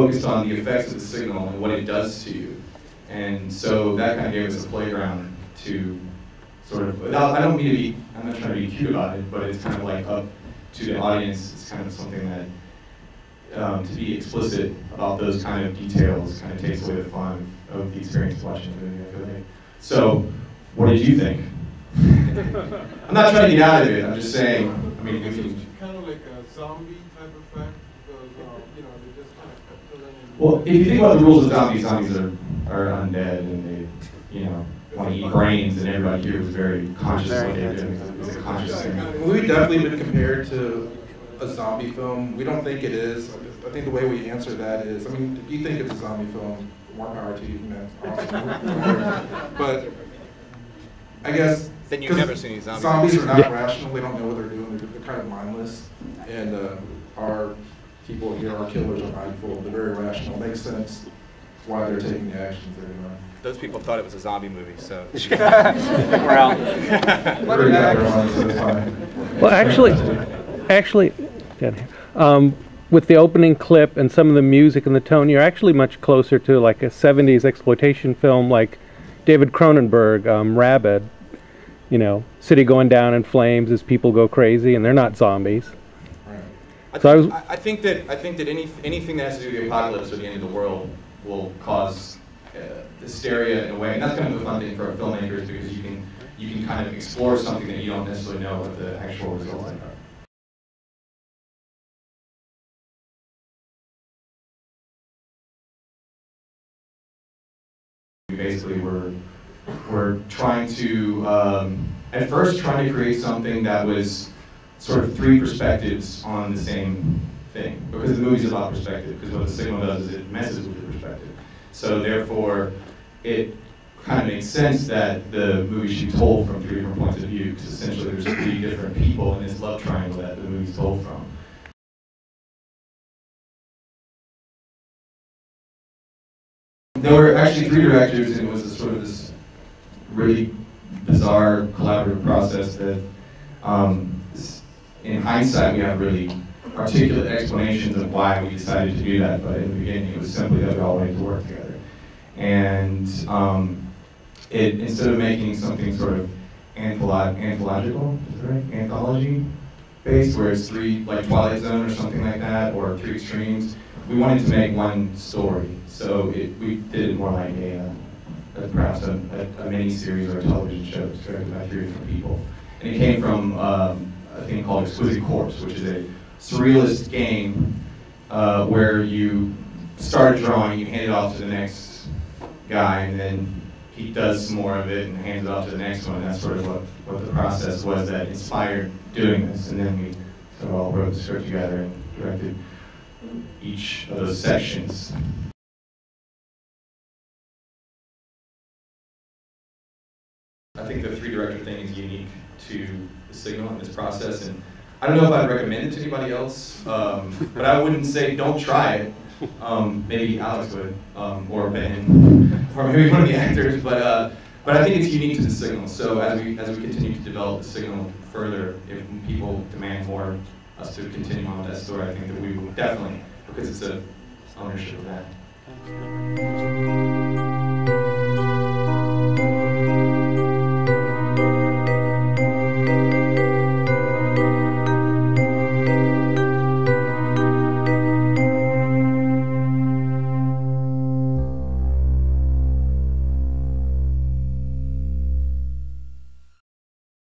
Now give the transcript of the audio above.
focused on the effects of the signal and what it does to you. And so that kind of gave us a playground to sort of, I don't mean to be, I'm not trying to be cute about it, but it's kind of like up to the audience. It's kind of something that, to be explicit about those kind of details kind of takes away the fun of the experience of watching the movie, I feel like. So, what did you think? I'm not trying to get out of it, I'm just saying, I mean, it's kind of like a zombie type effect, because, you know, they just kind of fill in. Well, if you think about the rules of zombies, zombies are undead, and they, you know, want to eat brains, and everybody here was very conscious of what they were doing. It was a conscious thing. We've definitely been compared to a zombie film. We don't think it is. I think the way we answer that is, I mean, if you think it's a zombie film, more power to you, man. Awesome. But I guess then you've never seen any zombies. Zombies are not rational. They don't know what they're doing. They're kind of mindless. And our people here, our killers, are mindful. They're very rational. It makes sense why they're taking the actions they're doing. Those people thought it was a zombie movie, so we're out. Well, actually, with the opening clip and some of the music and the tone, you're actually much closer to like a 70s exploitation film like David Cronenberg, Rabid. You know, city going down in flames as people go crazy, and they're not zombies. Right. I think that anything that has to do with the apocalypse or the end of the world will cause hysteria in a way, and that's kind of the fun thing for filmmakers, because you can kind of explore something that you don't necessarily know what the actual results are. We basically were trying to at first trying to create something that was sort of three perspectives on the same thing, because the movie's about perspective, because what the signal does is it messes with your perspective. So therefore, it kind of makes sense that the movie should be told from three different points of view, because essentially there's three different people in this love triangle that the movie's told from. There were actually three directors, and it was sort of this really bizarre collaborative process that, in hindsight, we have really articulate explanations of why we decided to do that, but in the beginning it was simply that we all wanted to work together. And instead of making something sort of anthological, is that right? Anthology-based, where it's three, like Twilight Zone or something like that, or Three Extremes, we wanted to make one story. So we did it more like perhaps a mini-series or a television show directed by three different people. And it came from a thing called Exquisite Corpse, which is a surrealist game where you start a drawing, you hand it off to the next guy, and then he does some more of it and hands it off to the next one. And that's sort of what the process was that inspired doing this. And then we sort of all wrote the script together and directed each of those sections. I think the three-director thing is unique to the signal in this process, and I don't know if I'd recommend it to anybody else, but I wouldn't say don't try it. Maybe Alex would, or Ben, or maybe one of the actors, but I think it's unique to the signal. So as we continue to develop the signal further, if people demand more us to continue on with that story, I think that we will definitely, because it's a ownership of that.